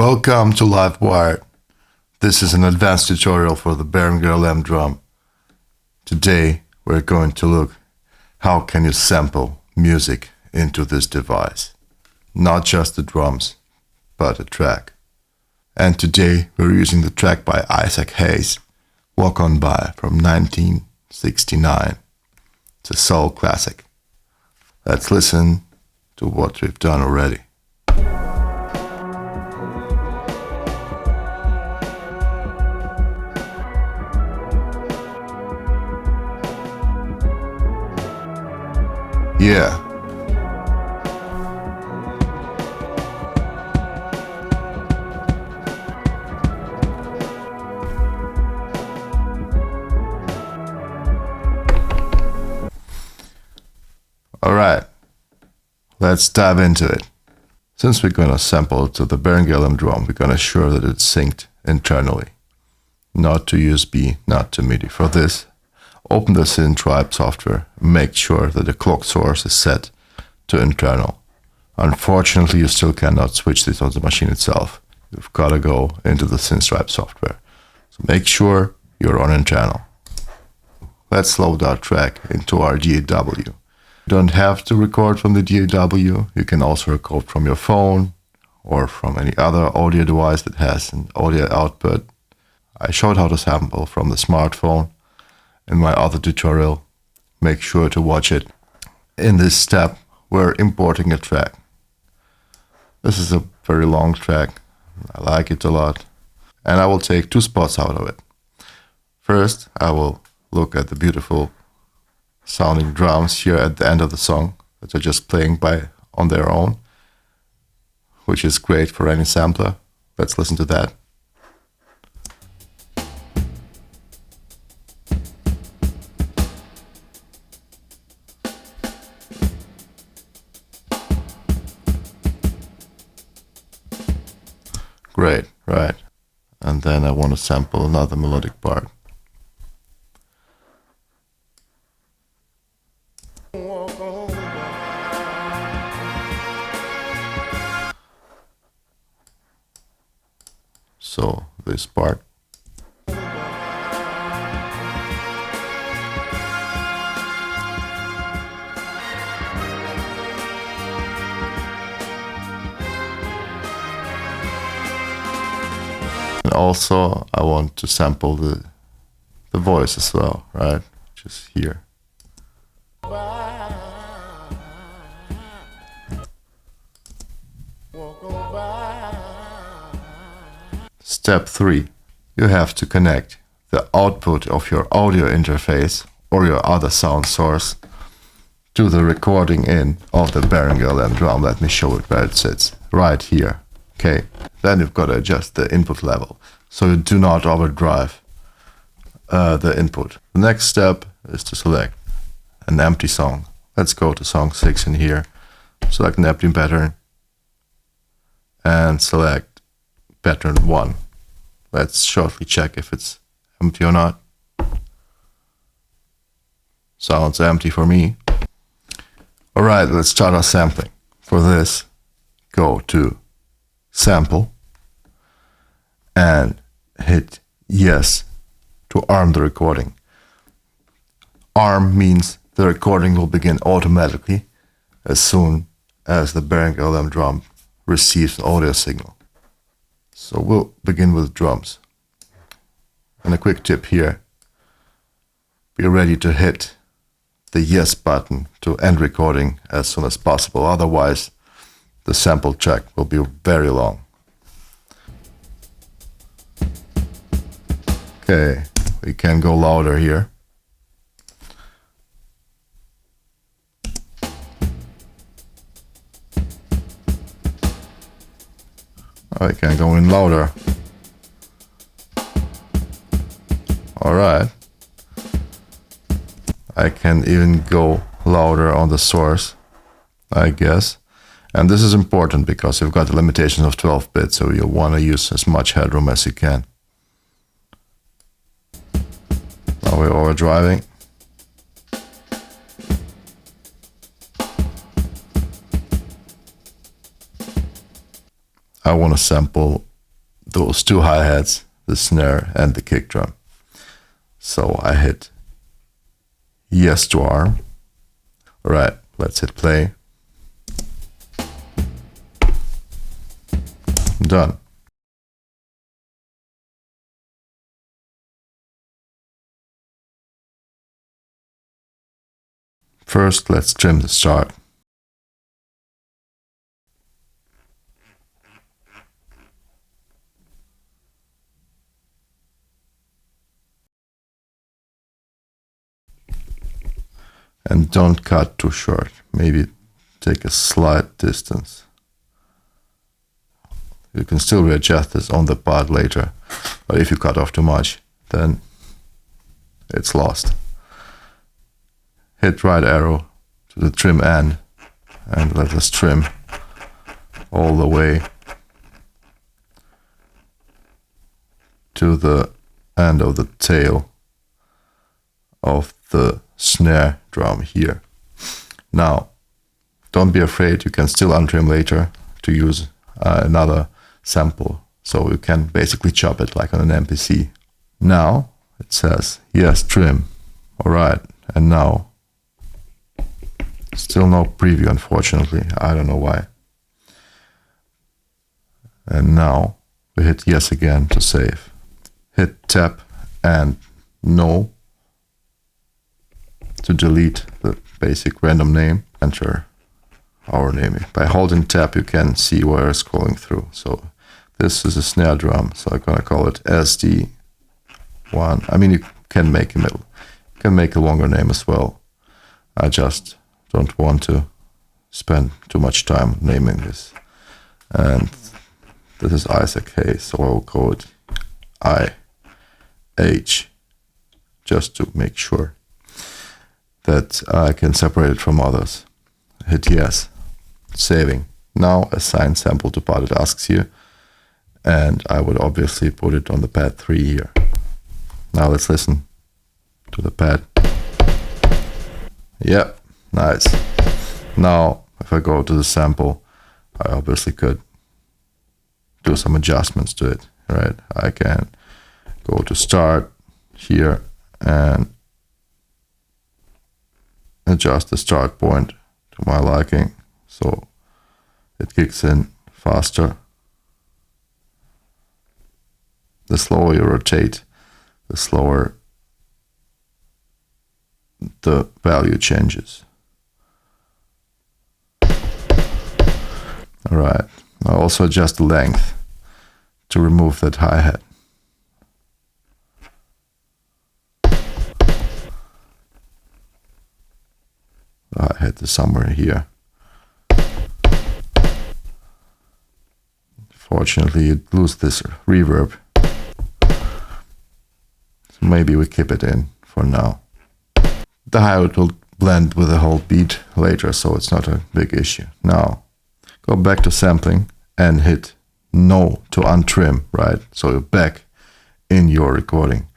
Welcome to LiveWire. This is an advanced tutorial for the Behringer LM drum. Today we're going to look how can you sample music into this device. Not just the drums, but a track. And today we're using the track by Isaac Hayes, Walk On By from 1969. It's a soul classic. Let's listen to what we've done already. Yeah. All right. Let's dive into it. Since we're going to sample to the Behringer LM drum, we're going to ensure that it's synced internally. Not to USB, not to MIDI. For this, open the SynTribe software. Make sure that the clock source is set to internal. Unfortunately, you still cannot switch this on the machine itself. You've got to go into the SynTribe software. So make sure you're on internal. Let's load our track into our DAW. You don't have to record from the DAW. You can also record from your phone or from any other audio device that has an audio output. I showed how to sample from the smartphone in my other tutorial. Make sure to watch it. In this step, we're importing a track. This is a very long track. I like it a lot. And I will take two spots out of it. First, I will look at the beautiful sounding drums here at the end of the song that are just playing by on their own, which is great for any sampler. Let's listen to that. Great, right. And then I want to sample another melodic part. So this part. And also I want to sample the voice as well, right? Just here. Step 3. You have to connect the output of your audio interface or your other sound source to the recording in of the Behringer LM drum. Let me show it where it sits. Right here. Okay. Then you've got to adjust the input level so you do not overdrive the input. The next step is to select an empty song. Let's go to song 6 in here. Select an empty pattern and select pattern 1. Let's shortly check if it's empty or not. Sounds empty for me. Alright, let's start our sampling. For this, go to Sample and hit Yes to arm the recording. Arm means the recording will begin automatically as soon as the Behringer LM drum receives an audio signal. So we'll begin with drums. And a quick tip here. Be ready to hit the yes button to end recording as soon as possible. Otherwise, the sample track will be very long. Okay, we can go louder here. I can go in louder. Alright. I can even go louder on the source, I guess. And this is important because you've got the limitations of 12 bits, so you want to use as much headroom as you can. Now we're overdriving. I want to sample those two hi-hats, the snare and the kick drum. So I hit yes to arm. All right, let's hit play. Done. First, let's trim the start. And don't cut too short. Maybe take a slight distance. You can still readjust this on the part later, but if you cut off too much, then it's lost. Hit right arrow to the trim end and let us trim all the way to the end of the tail of the snare drum here. Now, don't be afraid, you can still untrim later to use another sample, so you can basically chop it like on an MPC. Now it says yes, trim. All right, and now still no preview, unfortunately. I don't know why. And now we hit yes again to save. Hit tab and no to delete the basic random name. Enter our name. By holding tab you can see where it's scrolling through. So this is a snare drum, so I'm gonna call it SD1. I mean, you can make a longer name as well. I just don't want to spend too much time naming this. And this is Isaac Hayes, so I will call it IH, just to make sure that I can separate it from others. Hit yes, saving. Now assign sample to part it asks you, and I would obviously put it on the pad 3 here. Now let's listen to the pad. Yep. Nice. Now, if I go to the sample, I obviously could do some adjustments to it, right? I can go to start here and adjust the start point to my liking, so it kicks in faster. The slower you rotate, the slower the value changes. All right, I also adjust the length to remove that hi-hat. The hi-hat is somewhere here. Fortunately, you lose this reverb. So maybe we keep it in for now. The hi-hat will blend with the whole beat later, so it's not a big issue. Now, go back to sampling and hit no to untrim, right? So you're back in your recording.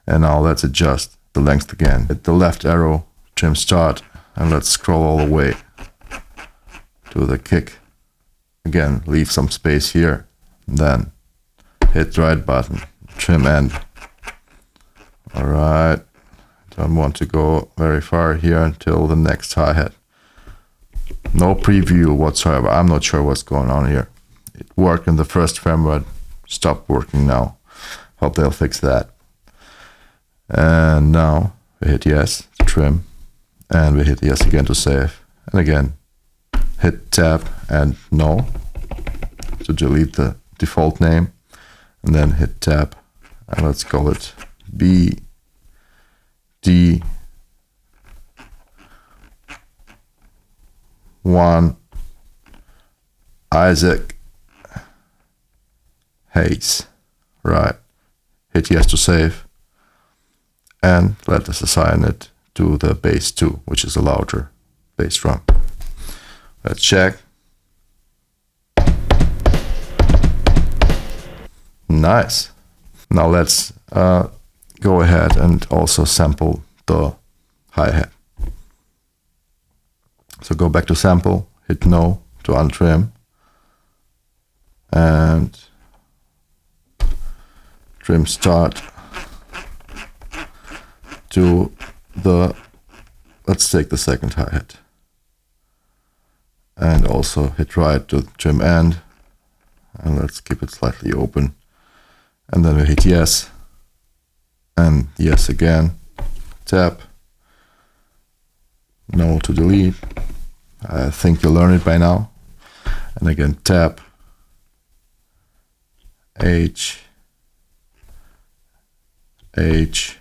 And now let's adjust the length again. Hit the left arrow, trim start, and let's scroll all the way to the kick. Again, leave some space here. Then hit right button, trim end. All right. Don't want to go very far here until the next hi-hat. No preview whatsoever. I'm not sure what's going on here. It worked in the first firmware, stopped working now. Hope they'll fix that. And now we hit yes to trim, and we hit yes again to save. And again, hit tab and no to delete the default name, and then hit tab, and let's call it BD1 Isaac Hayes. Right. Hit yes to save, and let us assign it to the bass 2, which is a louder bass drum. Let's check. Nice. Now let's go ahead and also sample the hi-hat. So go back to sample, hit no to untrim, and trim start to the, let's take the second hi-hat. And also hit right to trim end. And let's keep it slightly open. And then we hit yes. And yes again. Tap. No to delete. I think you learned it by now. And again tap. H. H.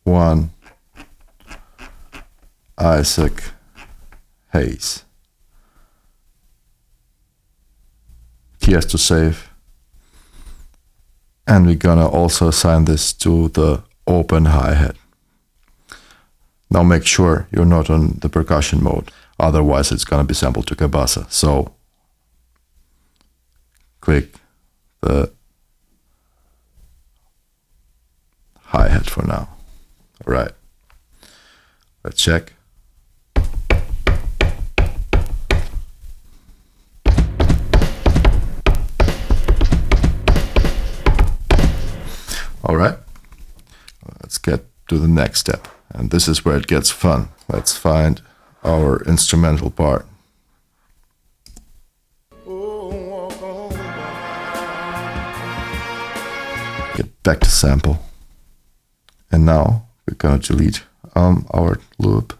1. Isaac Hayes. TS to save. And we're gonna also assign this to the open hi-hat. Now make sure you're not on the percussion mode, otherwise it's gonna be sampled to Kabasa. So click the hi-hat for now. All right, let's check. All right, let's get to the next step. And this is where it gets fun. Let's find our instrumental part. Get back to sample. And now we're gonna delete our loop.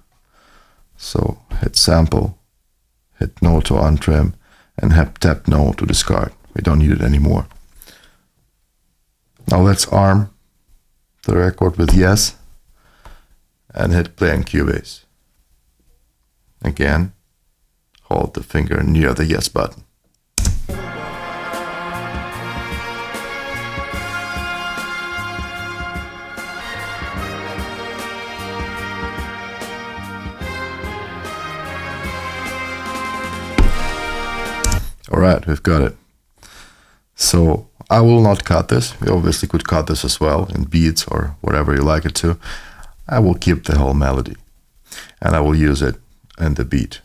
So hit sample, hit no to untrim, and tap no to discard. We don't need it anymore. Now let's arm the record with yes and hit play on Cubase. Again, hold the finger near the yes button. All right, we've got it. So I will not cut this. You obviously could cut this as well in beats or whatever you like it to. I will keep the whole melody and I will use it in the beat.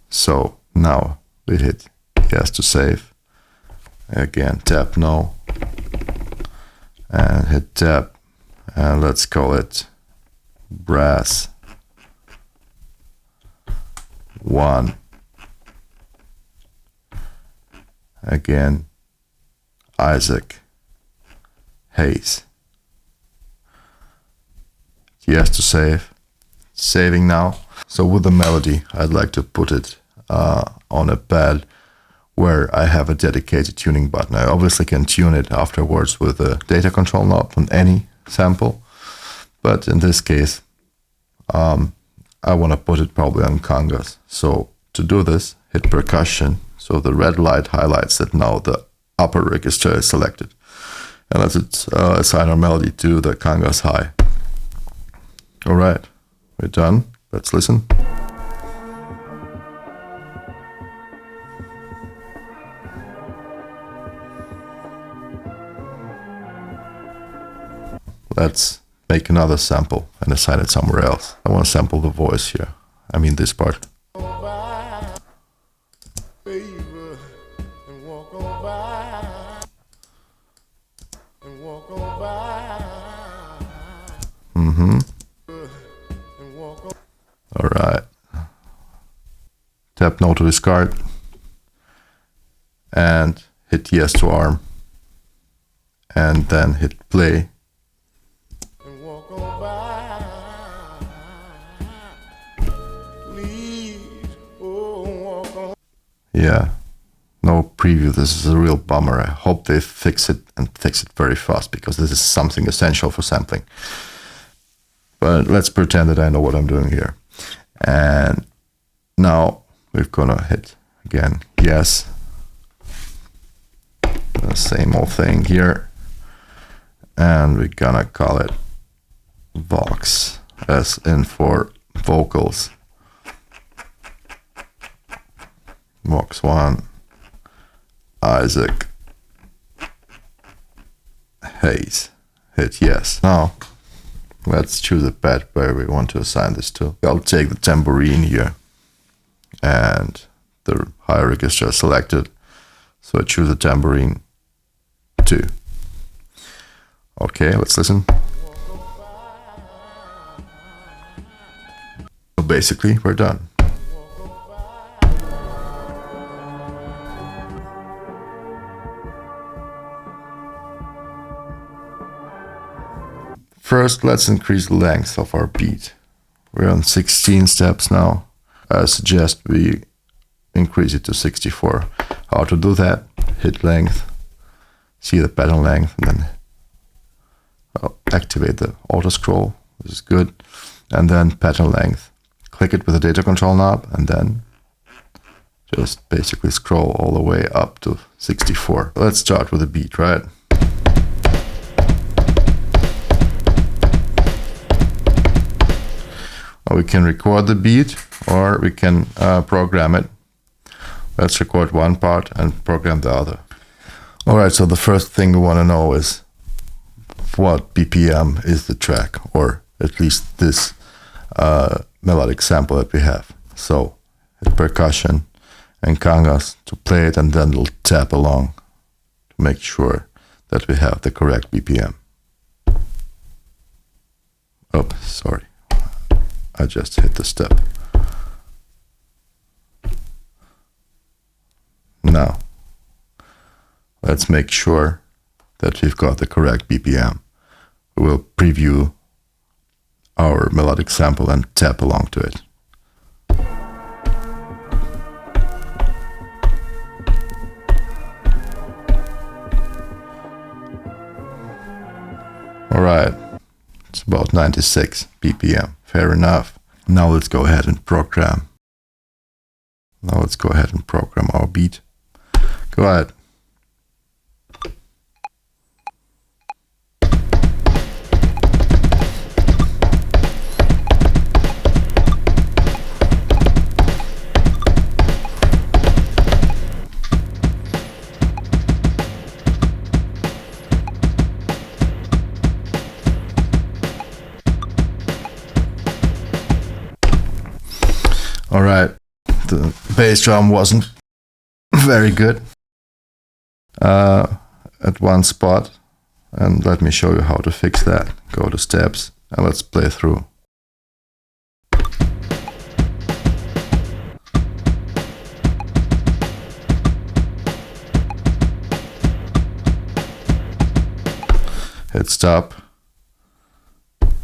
So now we hit yes to save. Again, tap no and hit tap, and let's call it brass 1. Again, Isaac Hayes. Yes to save. Saving now. So with the melody, I'd like to put it on a pad where I have a dedicated tuning button. I obviously can tune it afterwards with a data control knob on any sample, but in this case, I want to put it probably on congas. So to do this, hit percussion. So the red light highlights that now the upper register is selected. And let's assign our melody to the congas high. All right, we're done. Let's listen. Let's make another sample and assign it somewhere else. I want to sample the voice here. I mean this part. All right. Tap no to discard and hit yes to arm and then hit play. Yeah, no preview. This is a real bummer. I hope they fix it and fix it very fast because this is something essential for sampling. But let's pretend that I know what I'm doing here. And now we're gonna hit again yes. The same old thing here. And we're gonna call it Vox, as in for vocals. Vox 1, Isaac Hayes. Hit yes. Now let's choose a pad where we want to assign this to. I'll take the tambourine here and the high register selected. So I choose a tambourine 2. Okay, let's listen. So basically, we're done. First, let's increase the length of our beat. We're on 16 steps now. I suggest we increase it to 64. How to do that? Hit length, see the pattern length, and then activate the auto scroll. This is good. And then pattern length. Click it with the data control knob, and then just basically scroll all the way up to 64. Let's start with the beat, right? We can record the beat, or we can program it. Let's record one part and program the other. All right, so the first thing we want to know is what BPM is the track, or at least this melodic sample that we have. So hit percussion and congas to play it, and then we'll tap along to make sure that we have the correct BPM. Oh, sorry. I just hit the step. Now, let's make sure that we've got the correct BPM. We will preview our melodic sample and tap along to it. All right, it's about 96 BPM. Fair enough. Now let's go ahead and program. Our beat. Go ahead. All right, the bass drum wasn't very good at one spot, and let me show you how to fix that. Go to steps and let's play through. Hit stop.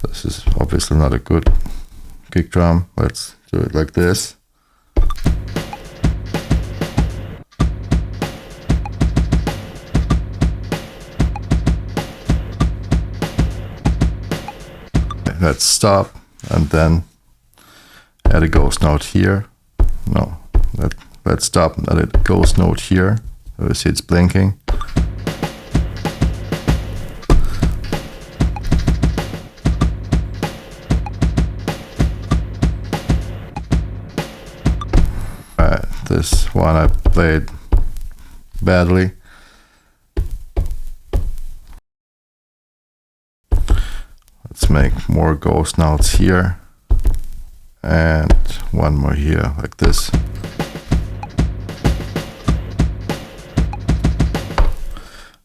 This is obviously not a good kick drum. Let's do it like this. Let's stop and then add a ghost note here. No, let's stop and add a ghost note here. So you see it's blinking. This one I played badly. Let's make more ghost notes here and one more here like this.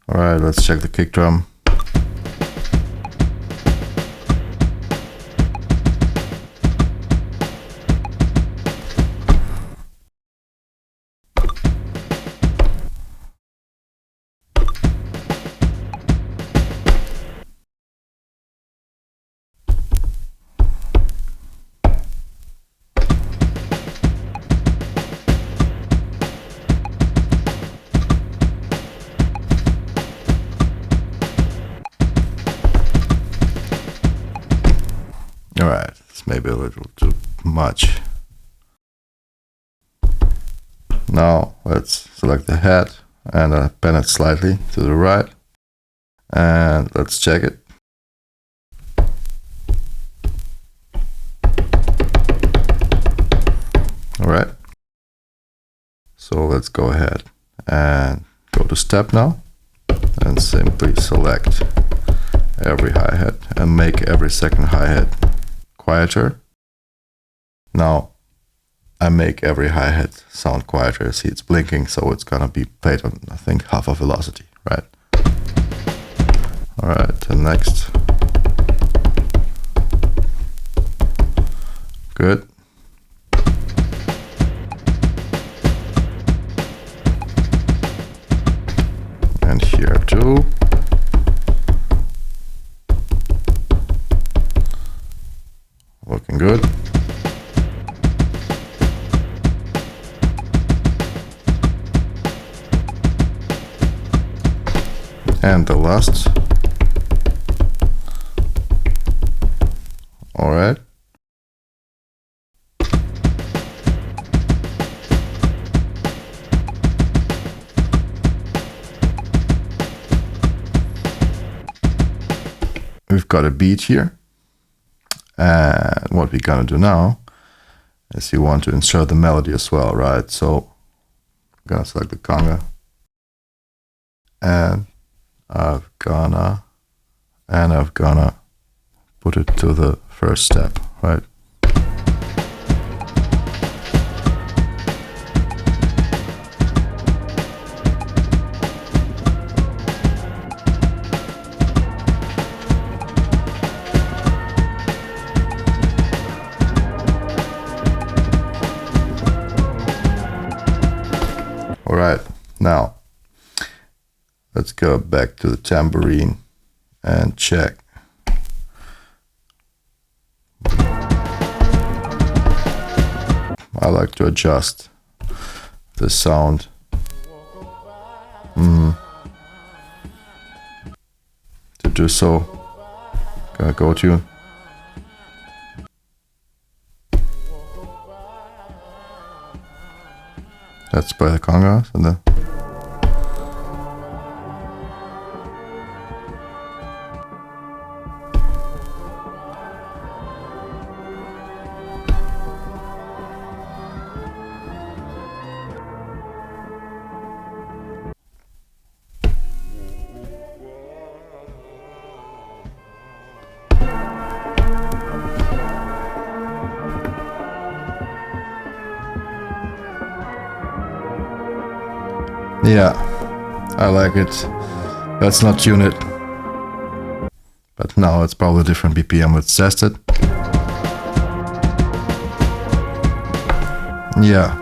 All right, let's check the kick drum. Alright, it's maybe a little too much. Now let's select the head and pan it slightly to the right. And let's check it. Alright. So let's go ahead and go to step now. And simply select every hi-hat and make every second hi-hat quieter. Now I make every hi-hat sound quieter. See, it's blinking, so it's gonna be played on, I think, half a velocity, right? All right, and next. Good. And here too. Looking good. And the last. All right. We've got a beat here. And what we're gonna do now is you want to insert the melody as well, right? So I'm gonna select the conga. And I've gonna put it to the first step, right? All right, now let's go back to the tambourine and check. I like to adjust the sound. To do so, gonna go to let's play the congas and then yeah, I like it. Let's not tune it. But now it's probably different BPM. Let's test it. Yeah,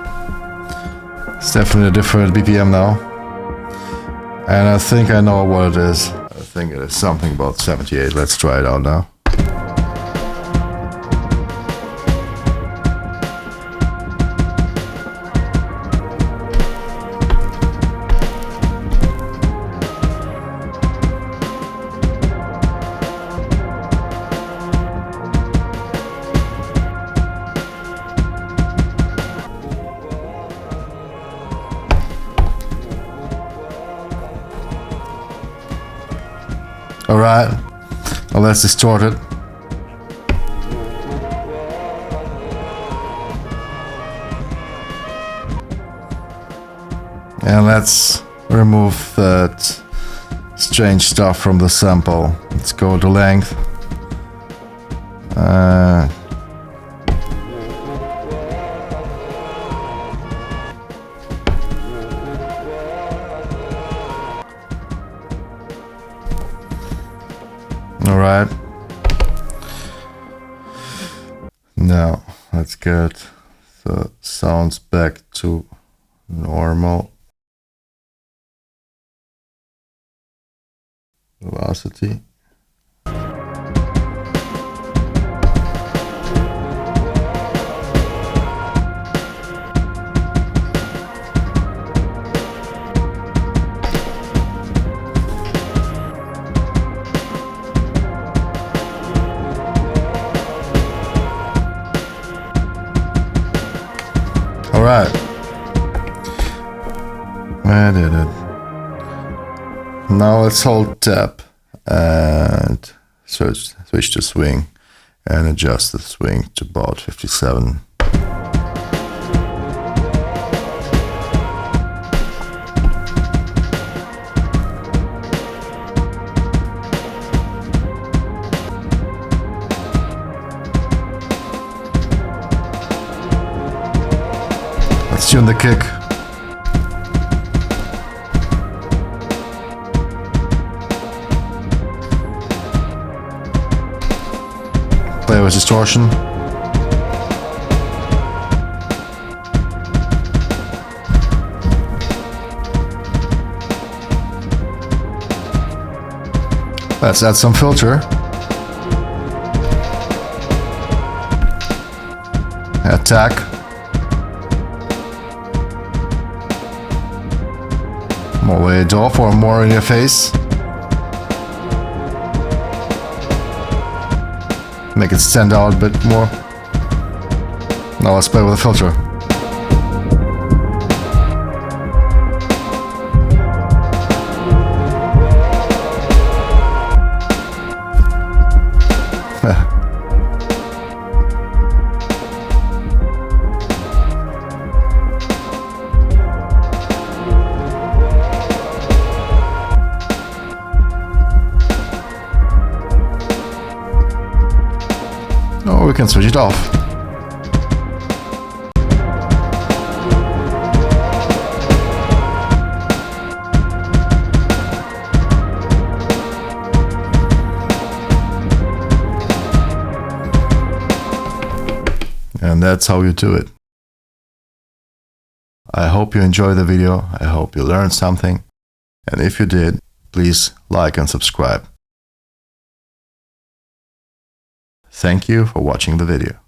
it's definitely a different BPM now. And I think I know what it is. I think it is something about 78. Let's try it out now. All right, well, let's distort it. And let's remove that strange stuff from the sample. Let's go to length. All right. Now let's get the sounds back to normal velocity. All right. I did it. Now let's hold tab and switch to swing and adjust the swing to about 57. tune the kick. Play with distortion. Let's add some filter. Attack. More way it off or more in your face. Make it stand out a bit more. Now let's play with the filter. Or we can switch it off. And that's how you do it. I hope you enjoyed the video. I hope you learned something. And if you did, please like and subscribe. Thank you for watching the video.